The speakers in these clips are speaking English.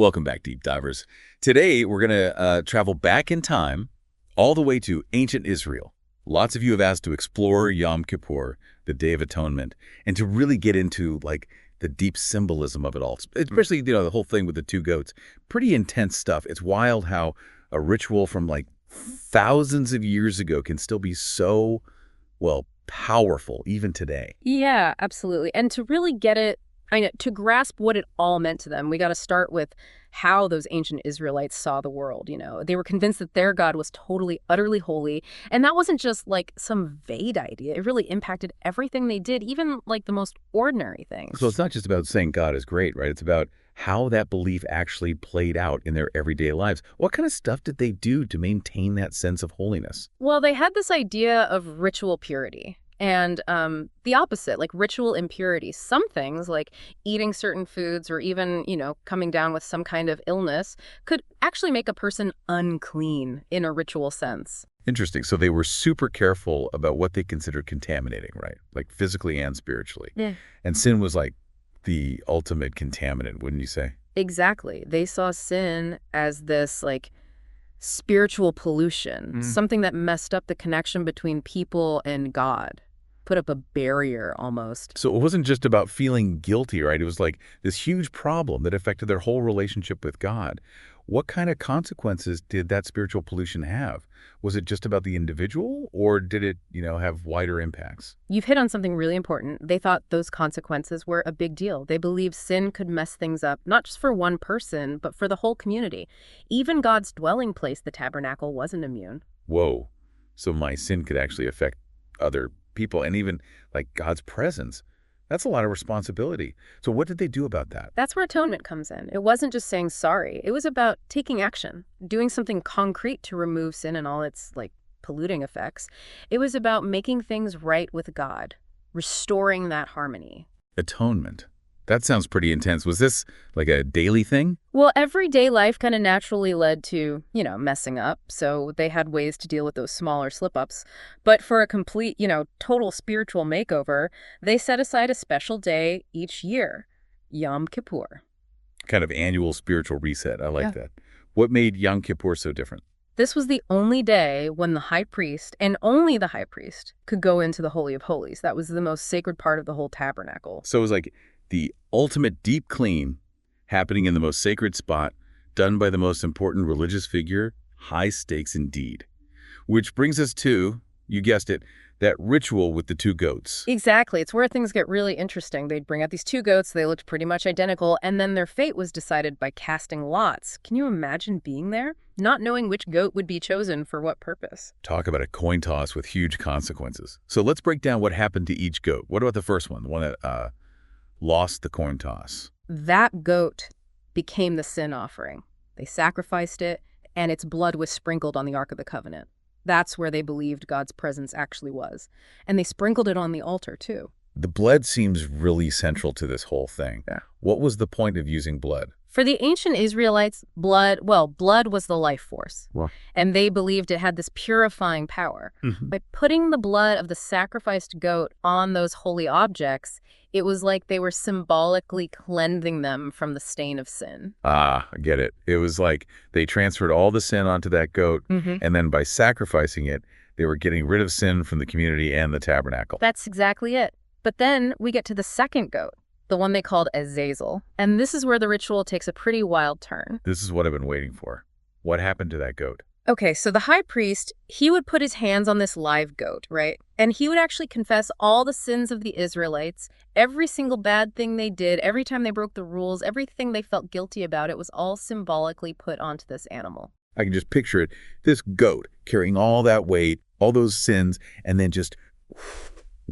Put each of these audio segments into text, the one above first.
Welcome back, Deep Divers. Today, we're going to travel back in time all the way to ancient Israel. Lots of you have asked to explore Yom Kippur, the Day of Atonement, and to really get into, like, the deep symbolism of it all, especially, the whole thing with the two goats. Pretty intense stuff. It's wild how a ritual from, like, thousands of years ago can still be so, well, powerful even today. Yeah, absolutely. And to really get it, to grasp what it all meant to them, we got to start with how those ancient Israelites saw the world. They were convinced that their God was totally, utterly holy. And that wasn't just like some vague idea. It really impacted everything they did, even like the most ordinary things. So it's not just about saying God is great, right? It's about how that belief actually played out in their everyday lives. What kind of stuff did they do to maintain that sense of holiness? Well, they had this idea of ritual purity. And the opposite, like ritual impurity. Some things, like eating certain foods or even, coming down with some kind of illness, could actually make a person unclean in a ritual sense. Interesting. So they were super careful about what they considered contaminating, right? Like physically and spiritually. Yeah. And sin was like the ultimate contaminant, wouldn't you say? Exactly. They saw sin as this, like, spiritual pollution, something that messed up the connection between people and God. Put up a barrier almost. So it wasn't just about feeling guilty, right? It was like this huge problem that affected their whole relationship with God. What kind of consequences did that spiritual pollution have? Was it just about the individual, or did it, have wider impacts? You've hit on something really important. They thought those consequences were a big deal. They believed sin could mess things up, not just for one person, but for the whole community. Even God's dwelling place, the tabernacle, wasn't immune. Whoa. So my sin could actually affect other people and even like God's presence. That's a lot of responsibility. So what did they do about that? That's where atonement comes in. It wasn't just saying sorry. It was about taking action, doing something concrete to remove sin and all its, like, polluting effects. It was about making things right with God, restoring that harmony. Atonement. That sounds pretty intense. Was this like a daily thing? Well, everyday life kind of naturally led to, messing up. So they had ways to deal with those smaller slip-ups. But for a complete, total spiritual makeover, they set aside a special day each year, Yom Kippur. Kind of annual spiritual reset. I like that. What made Yom Kippur so different? This was the only day when the high priest, and only the high priest, could go into the Holy of Holies. That was the most sacred part of the whole tabernacle. So it was like the ultimate deep clean happening in the most sacred spot, done by the most important religious figure. High stakes indeed. Which brings us to, you guessed it, that ritual with the two goats. Exactly. It's where things get really interesting. They'd bring out these two goats. They looked pretty much identical. And then their fate was decided by casting lots. Can you imagine being there? Not knowing which goat would be chosen for what purpose. Talk about a coin toss with huge consequences. So let's break down what happened to each goat. What about the first one, the one that lost the coin toss? That goat became the sin offering. They sacrificed it, and its blood was sprinkled on the Ark of the Covenant. That's where they believed God's presence actually was. And they sprinkled it on the altar, too. The blood seems really central to this whole thing. Yeah. What was the point of using blood? For the ancient Israelites, blood was the life force. Wow. And they believed it had this purifying power. By putting the blood of the sacrificed goat on those holy objects, it was like they were symbolically cleansing them from the stain of sin. Ah, I get it. It was like they transferred all the sin onto that goat, and then by sacrificing it, they were getting rid of sin from the community and the tabernacle. That's exactly it. But then we get to the second goat, the one they called Azazel. And this is where the ritual takes a pretty wild turn. This is what I've been waiting for. What happened to that goat? Okay, so the high priest, he would put his hands on this live goat, right? And he would actually confess all the sins of the Israelites, every single bad thing they did, every time they broke the rules, everything they felt guilty about, it was all symbolically put onto this animal. I can just picture it. This goat carrying all that weight, all those sins, and then just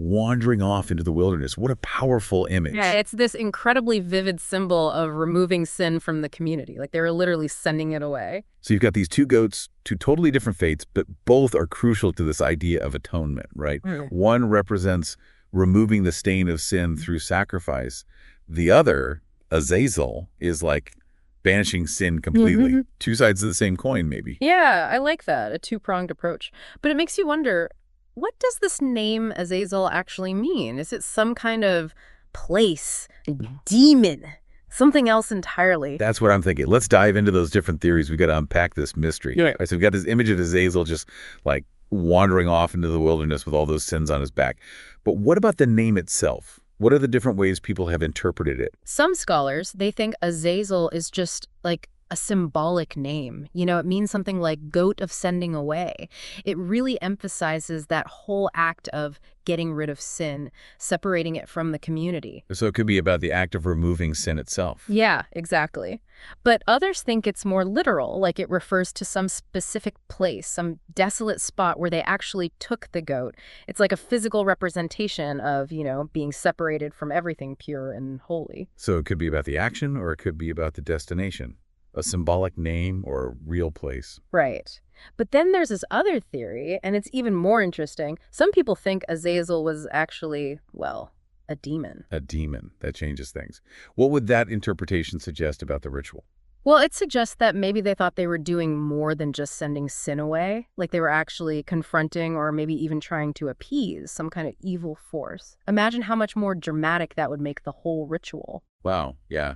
wandering off into the wilderness. What a powerful image. Yeah, it's this incredibly vivid symbol of removing sin from the community. Like they were literally sending it away. So you've got these two goats, two totally different fates, but both are crucial to this idea of atonement, right? One represents removing the stain of sin through sacrifice. The other, Azazel, is like banishing sin completely. Two sides of the same coin, maybe. Yeah, I like that, a two-pronged approach. But it makes you wonder, what does this name Azazel actually mean? Is it some kind of place, a demon Something else entirely. That's what I'm thinking. Let's dive into those different theories. We've got to unpack this mystery. Yeah. All right, so we've got this image of Azazel just like wandering off into the wilderness with all those sins on his back. But what about the name itself? What are the different ways people have interpreted it? Some scholars, they think Azazel is just like a symbolic name. It means something like goat of sending away. It really emphasizes that whole act of getting rid of sin, separating it from the community. So it could be about the act of removing sin itself. Yeah, exactly. But others think it's more literal, like it refers to some specific place, some desolate spot where they actually took the goat. It's like a physical representation of, being separated from everything pure and holy. So it could be about the action or it could be about the destination, a symbolic name or a real place. Right. But then there's this other theory, and it's even more interesting. Some people think Azazel was actually, well, a demon. A demon. That changes things. What would that interpretation suggest about the ritual? Well, it suggests that maybe they thought they were doing more than just sending sin away, like they were actually confronting or maybe even trying to appease some kind of evil force. Imagine how much more dramatic that would make the whole ritual. Wow, yeah.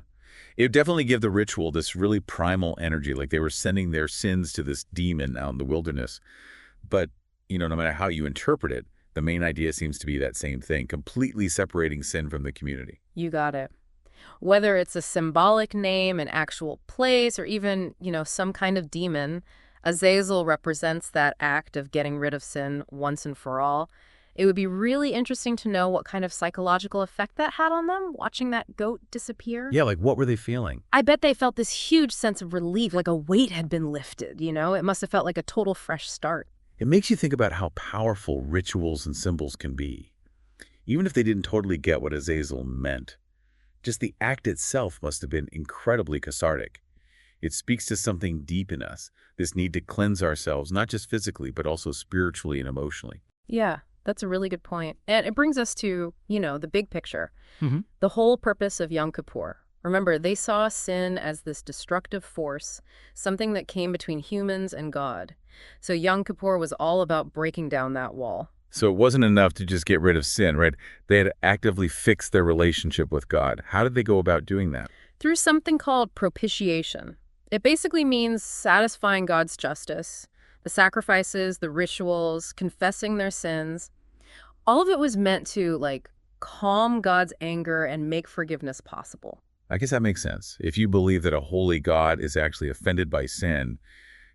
It would definitely give the ritual this really primal energy, like they were sending their sins to this demon out in the wilderness. But, no matter how you interpret it, the main idea seems to be that same thing, completely separating sin from the community. You got it. Whether it's a symbolic name, an actual place, or even, some kind of demon, Azazel represents that act of getting rid of sin once and for all. It would be really interesting to know what kind of psychological effect that had on them, watching that goat disappear. Yeah, like what were they feeling? I bet they felt this huge sense of relief, like a weight had been lifted, It must have felt like a total fresh start. It makes you think about how powerful rituals and symbols can be. Even if they didn't totally get what Azazel meant, just the act itself must have been incredibly cathartic. It speaks to something deep in us, this need to cleanse ourselves, not just physically, but also spiritually and emotionally. Yeah. That's a really good point. And it brings us to, the big picture. Mm-hmm. The whole purpose of Yom Kippur. Remember, they saw sin as this destructive force, something that came between humans and God. So Yom Kippur was all about breaking down that wall. So it wasn't enough to just get rid of sin, right? They had to actively fix their relationship with God. How did they go about doing that? Through something called propitiation. It basically means satisfying God's justice. The sacrifices, the rituals, confessing their sins, all of it was meant to, calm God's anger and make forgiveness possible. I guess that makes sense. If you believe that a holy God is actually offended by sin,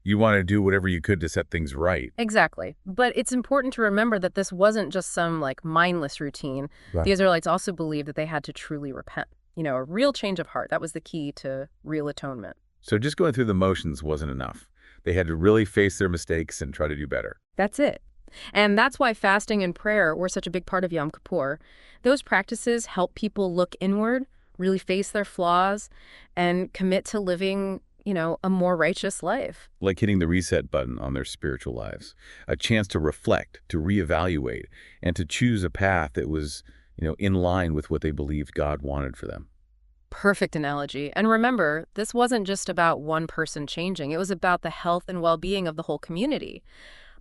you want to do whatever you could to set things right. Exactly. But it's important to remember that this wasn't just some, mindless routine. Right. The Israelites also believed that they had to truly repent. A real change of heart. That was the key to real atonement. So just going through the motions wasn't enough. They had to really face their mistakes and try to do better. That's it. And that's why fasting and prayer were such a big part of Yom Kippur. Those practices help people look inward, really face their flaws, and commit to living, a more righteous life. Like hitting the reset button on their spiritual lives. A chance to reflect, to reevaluate, and to choose a path that was, in line with what they believed God wanted for them. Perfect analogy. And remember, this wasn't just about one person changing. It was about the health and well-being of the whole community.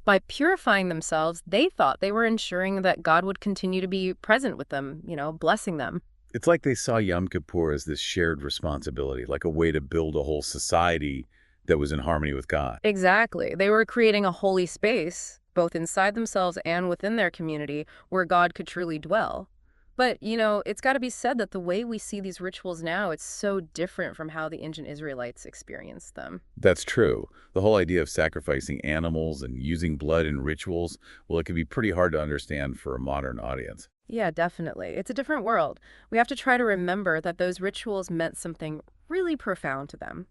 By purifying themselves, they thought they were ensuring that God would continue to be present with them, blessing them. It's like they saw Yom Kippur as this shared responsibility, like a way to build a whole society that was in harmony with God. Exactly. They were creating a holy space, both inside themselves and within their community, where God could truly dwell. But, it's got to be said that the way we see these rituals now, it's so different from how the ancient Israelites experienced them. That's true. The whole idea of sacrificing animals and using blood in rituals, well, it can be pretty hard to understand for a modern audience. Yeah, definitely. It's a different world. We have to try to remember that those rituals meant something really profound to them.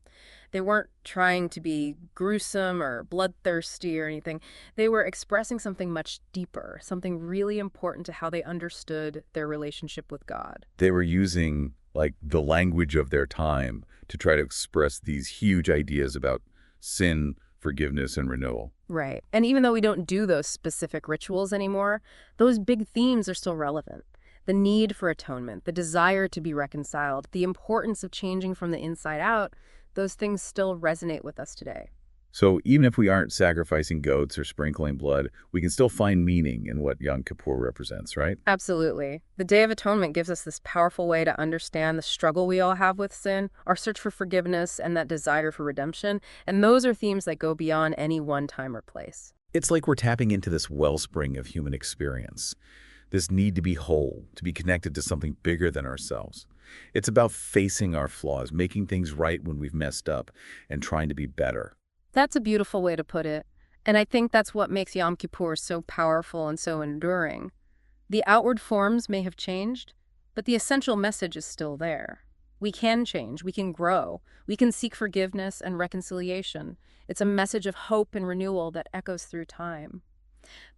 They weren't trying to be gruesome or bloodthirsty or anything. They were expressing something much deeper, something really important to how they understood their relationship with God. They were using, the language of their time to try to express these huge ideas about sin, forgiveness, and renewal. Right. And even though we don't do those specific rituals anymore, those big themes are still relevant. The need for atonement, the desire to be reconciled, the importance of changing from the inside out, those things still resonate with us today. So even if we aren't sacrificing goats or sprinkling blood, we can still find meaning in what Yom Kippur represents, right? Absolutely. The Day of Atonement gives us this powerful way to understand the struggle we all have with sin, our search for forgiveness, and that desire for redemption. And those are themes that go beyond any one time or place. It's like we're tapping into this wellspring of human experience, this need to be whole, to be connected to something bigger than ourselves. It's about facing our flaws, making things right when we've messed up, and trying to be better. That's a beautiful way to put it. And I think that's what makes Yom Kippur so powerful and so enduring. The outward forms may have changed, but the essential message is still there. We can change, we can grow, we can seek forgiveness and reconciliation. It's a message of hope and renewal that echoes through time.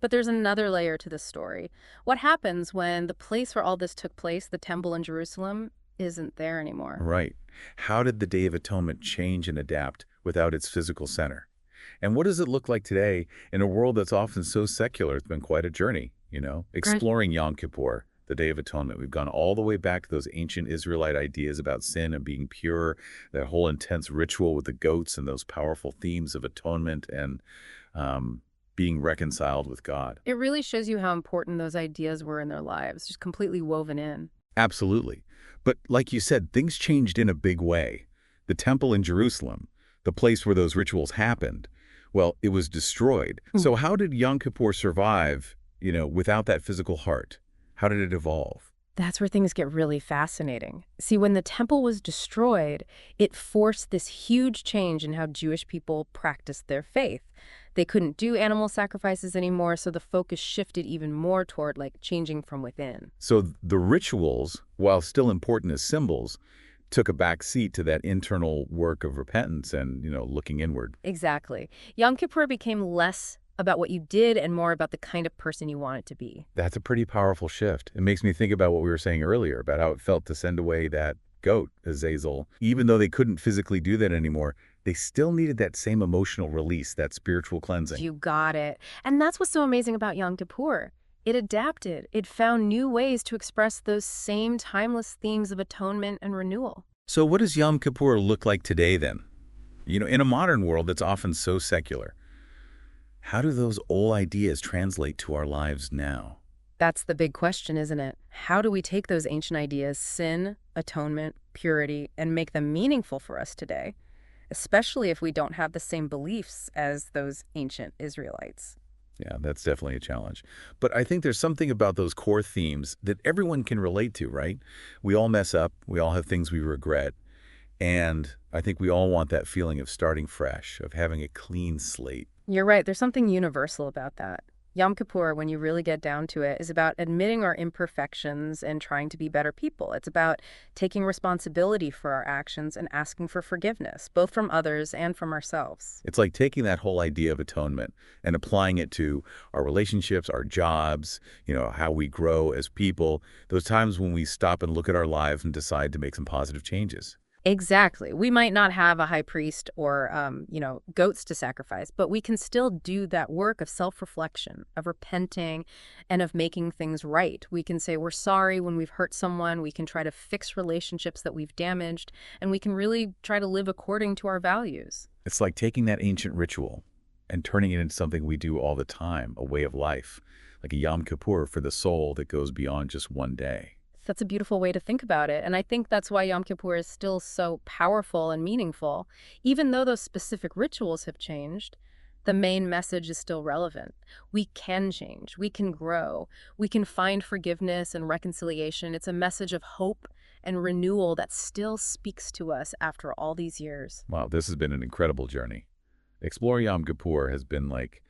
But there's another layer to this story. What happens when the place where all this took place, the temple in Jerusalem, isn't there anymore? Right. How did the Day of Atonement change and adapt without its physical center? And what does it look like today in a world that's often so secular? It's been quite a journey, Right. exploring Yom Kippur, the Day of Atonement. We've gone all the way back to those ancient Israelite ideas about sin and being pure, that whole intense ritual with the goats and those powerful themes of atonement and being reconciled with God. It really shows you how important those ideas were in their lives, just completely woven in. Absolutely. But like you said, things changed in a big way. The temple in Jerusalem, the place where those rituals happened, well, it was destroyed. So how did Yom Kippur survive, without that physical heart? How did it evolve? That's where things get really fascinating. See, when the temple was destroyed, it forced this huge change in how Jewish people practiced their faith. They couldn't do animal sacrifices anymore, so the focus shifted even more toward changing from within. So the rituals, while still important as symbols, took a back seat to that internal work of repentance and, looking inward. Exactly. Yom Kippur became less about what you did and more about the kind of person you wanted to be. That's a pretty powerful shift. It makes me think about what we were saying earlier about how it felt to send away that goat, Azazel. Even though they couldn't physically do that anymore, they still needed that same emotional release, that spiritual cleansing. You got it. And that's what's so amazing about Yom Kippur. It adapted. It found new ways to express those same timeless themes of atonement and renewal. So what does Yom Kippur look like today then? In a modern world that's often so secular, how do those old ideas translate to our lives now? That's the big question, isn't it? How do we take those ancient ideas, sin, atonement, purity, and make them meaningful for us today? Especially if we don't have the same beliefs as those ancient Israelites. Yeah, that's definitely a challenge. But I think there's something about those core themes that everyone can relate to, right? We all mess up. We all have things we regret. And I think we all want that feeling of starting fresh, of having a clean slate. You're right, there's something universal about that. Yom Kippur, when you really get down to it, is about admitting our imperfections and trying to be better people. It's about taking responsibility for our actions and asking for forgiveness, both from others and from ourselves. It's like taking that whole idea of atonement and applying it to our relationships, our jobs, how we grow as people, those times when we stop and look at our lives and decide to make some positive changes. Exactly. We might not have a high priest or, goats to sacrifice, but we can still do that work of self-reflection, of repenting, and of making things right. We can say we're sorry when we've hurt someone. We can try to fix relationships that we've damaged, and we can really try to live according to our values. It's like taking that ancient ritual and turning it into something we do all the time, a way of life, like a Yom Kippur for the soul that goes beyond just one day. That's a beautiful way to think about it. And I think that's why Yom Kippur is still so powerful and meaningful. Even though those specific rituals have changed, the main message is still relevant. We can change. We can grow. We can find forgiveness and reconciliation. It's a message of hope and renewal that still speaks to us after all these years. Wow, this has been an incredible journey. Exploring Yom Kippur has been like,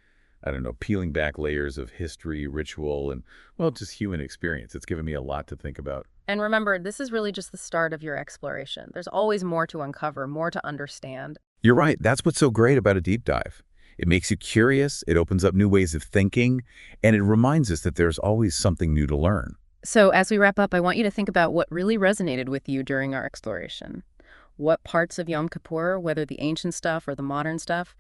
I don't know, peeling back layers of history, ritual, and, well, just human experience. It's given me a lot to think about. And remember, this is really just the start of your exploration. There's always more to uncover, more to understand. You're right. That's what's so great about a deep dive. It makes you curious, it opens up new ways of thinking, and it reminds us that there's always something new to learn. So as we wrap up, I want you to think about what really resonated with you during our exploration. What parts of Yom Kippur, whether the ancient stuff or the modern stuff,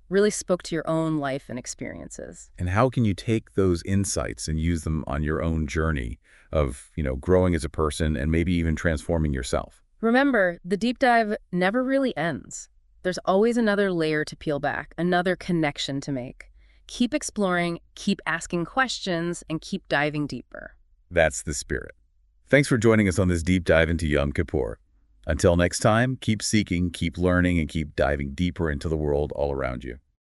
really spoke to your own life and experiences. And how can you take those insights and use them on your own journey of, growing as a person and maybe even transforming yourself? Remember, the deep dive never really ends. There's always another layer to peel back, another connection to make. Keep exploring, keep asking questions, and keep diving deeper. That's the spirit. Thanks for joining us on this deep dive into Yom Kippur. Until next time, keep seeking, keep learning, and keep diving deeper into the world all around you.